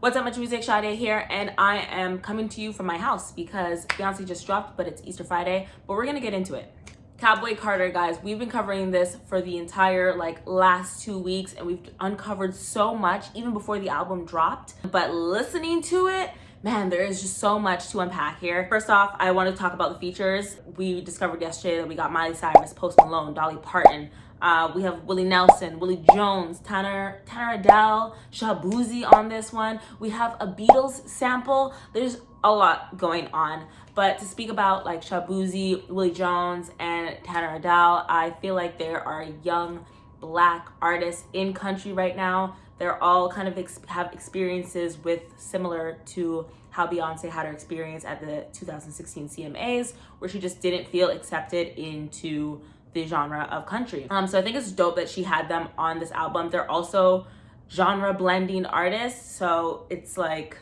What's up, Muchmusic? Sadé here, and I am coming to you from my house because Beyoncé just dropped, but it's Easter Friday, but we're gonna get into it. Cowboy Carter, guys, we've been covering this for the entire last 2 weeks, and we've uncovered so much even before the album dropped. But listening to it, man, there is just so much to unpack here. First off, I want to talk about the features. We discovered yesterday that we got Miley Cyrus, Post Malone, Dolly Parton. We have Willie Nelson, Willie Jones, Tanner Adele, Shabuzi on this one. We have a Beatles sample. There's a lot going on. But to speak about Shabuzi, Willie Jones, and Tanner Adele, I feel like there are young Black artists in country right now. They're all kind of have experiences with similar to how Beyonce had her experience at the 2016 CMAs, where she just didn't feel accepted into the genre of country. So I think it's dope that she had them on this album. They're also genre blending artists. So it's like,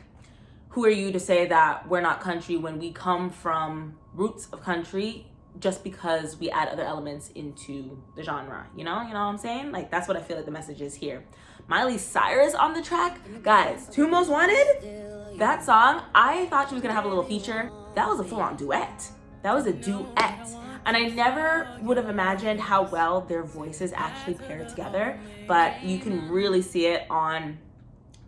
who are you to say that we're not country when we come from roots of country just because we add other elements into the genre? You know what I'm saying? Like, that's what I feel like the message is here. Miley Cyrus on the track. Guys, Two Most Wanted, that song, I thought she was gonna have a little feature. That was a full-on duet. That was a duet. And I never would have imagined how well their voices actually pair together, but you can really see it on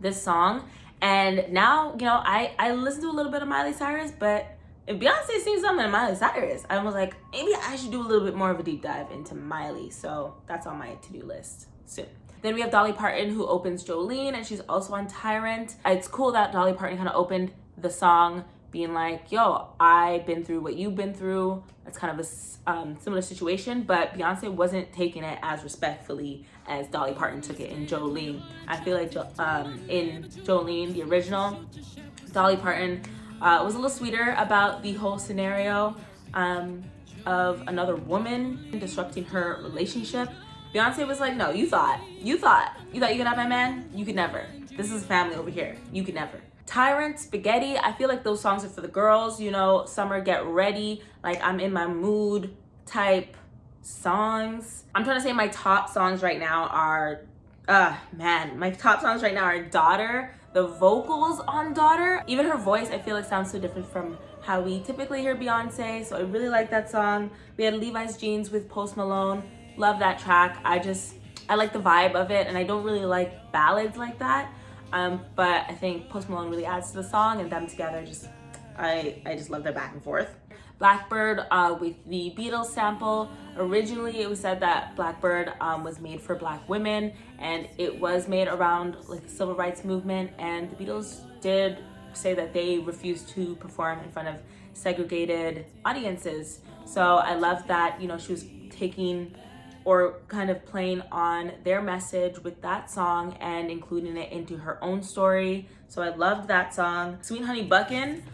this song. And now, I listened to a little bit of Miley Cyrus, but if Beyonce sings something in Miley Cyrus, I was like, maybe I should do a little bit more of a deep dive into Miley. So that's on my to-do list soon. Then we have Dolly Parton, who opens Jolene, and she's also on Tyrant. It's cool that Dolly Parton kind of opened the song being like, yo, I've been through what you've been through. It's kind of a similar situation, but Beyonce wasn't taking it as respectfully as Dolly Parton took it in Jolene. I feel like in Jolene, the original, Dolly Parton was a little sweeter about the whole scenario of another woman disrupting her relationship. Beyonce was like, no, you thought you could have my man? You could never. This is family over here. You could never. Tyrant, Spaghetti, I feel like those songs are for the girls, summer get ready, like I'm in my mood type songs. I'm trying to say my top songs right now are, my top songs right now are Daughter. The vocals on Daughter, even her voice, I feel like sounds so different from how we typically hear Beyonce, so I really like that song. We had Levi's Jeans with Post Malone. Love that track. I like the vibe of it, and I don't really like ballads like that. But I think Post Malone really adds to the song, and them together I just love their back and forth. Blackbird with the Beatles sample. Originally, it was said that Blackbird was made for Black women, and it was made around the civil rights movement, and the Beatles did say that they refused to perform in front of segregated audiences. So I love that, she was taking or kind of playing on their message with that song and including it into her own story. So I loved that song. Sweet Honey Buckin',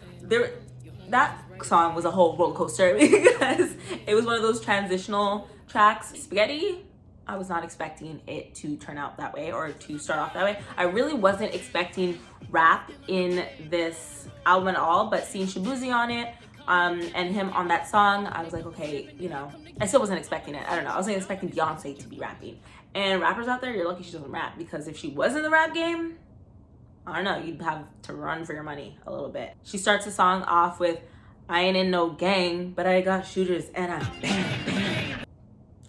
that song was a whole roller coaster because it was one of those transitional tracks. Spaghetti, I was not expecting it to turn out that way or to start off that way. I really wasn't expecting rap in this album at all, but seeing Shabuzi on it, and him on that song, I was like, okay, I still wasn't expecting it. I don't know. I wasn't expecting Beyonce to be rapping. And rappers out there, you're lucky she doesn't rap, because if she was in the rap game, I don't know, you'd have to run for your money a little bit. She starts the song off with, I ain't in no gang, but I got shooters and I bang, bang.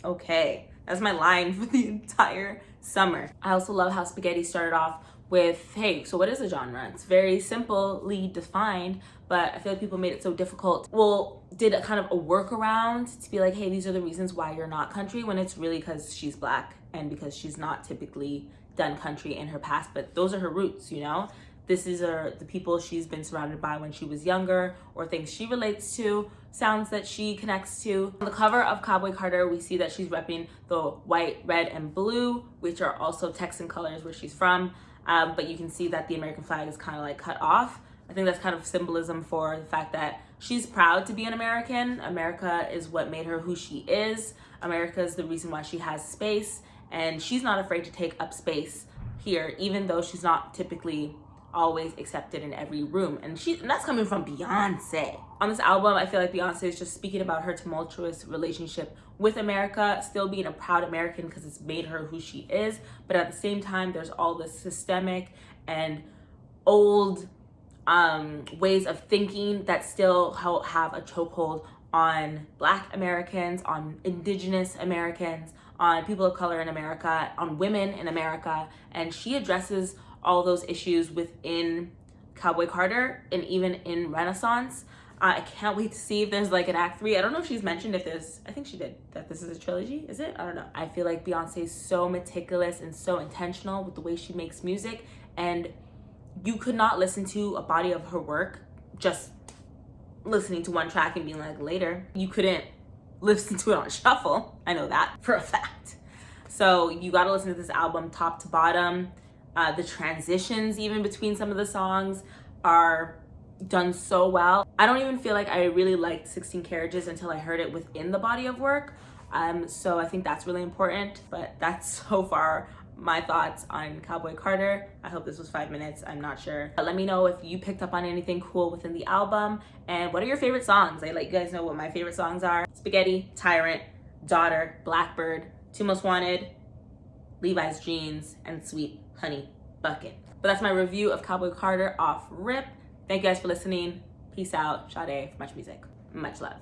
Okay, that's my line for the entire summer. I also love how Spaghetti started off with, hey, so what is a genre? It's very simply defined, but I feel like people made it so difficult. Well, did a kind of a workaround to be like, hey, these are the reasons why you're not country, when it's really because she's Black and because she's not typically done country in her past, but those are her roots, This is the people she's been surrounded by when she was younger, or things she relates to, sounds that she connects to. On the cover of Cowboy Carter, we see that she's repping the white, red, and blue, which are also Texan colors where she's from. But you can see that the American flag is kind of cut off. I think that's kind of symbolism for the fact that she's proud to be an American. America is what made her who she is. America is the reason why she has space, and she's not afraid to take up space here, even though she's not typically always accepted in every room. And that's coming from Beyonce. On this album, I feel like Beyonce is just speaking about her tumultuous relationship with America, still being a proud American because it's made her who she is. But at the same time, there's all this systemic and old ways of thinking that still have a chokehold on Black Americans, on Indigenous Americans, on people of color in America, on women in America. And she addresses all those issues within Cowboy Carter and even in Renaissance. I can't wait to see if there's like an act 3. I don't know if she's mentioned if there's, I think she did, that this is a trilogy. Is it? I don't know. I feel like Beyonce is so meticulous and so intentional with the way she makes music, and you could not listen to a body of her work just listening to one track and being like, later. You couldn't listen to it on shuffle. I know that for a fact. So you got to listen to this album top to bottom. The transitions even between some of the songs are done so well. I don't even feel like I really liked 16 Carriages until I heard it within the body of work. So I think that's really important, but that's so far my thoughts on Cowboy Carter. I hope this was 5 minutes, I'm not sure. But let me know if you picked up on anything cool within the album, and what are your favorite songs? I let you guys know what my favorite songs are. Spaghetti, Tyrant, Daughter, Blackbird, Two Most Wanted, Levi's Jeans, and Sweet Honey Bucket. But that's my review of Cowboy Carter off rip. Thank you guys for listening. Peace out. Sadé, Muchmusic. Much love.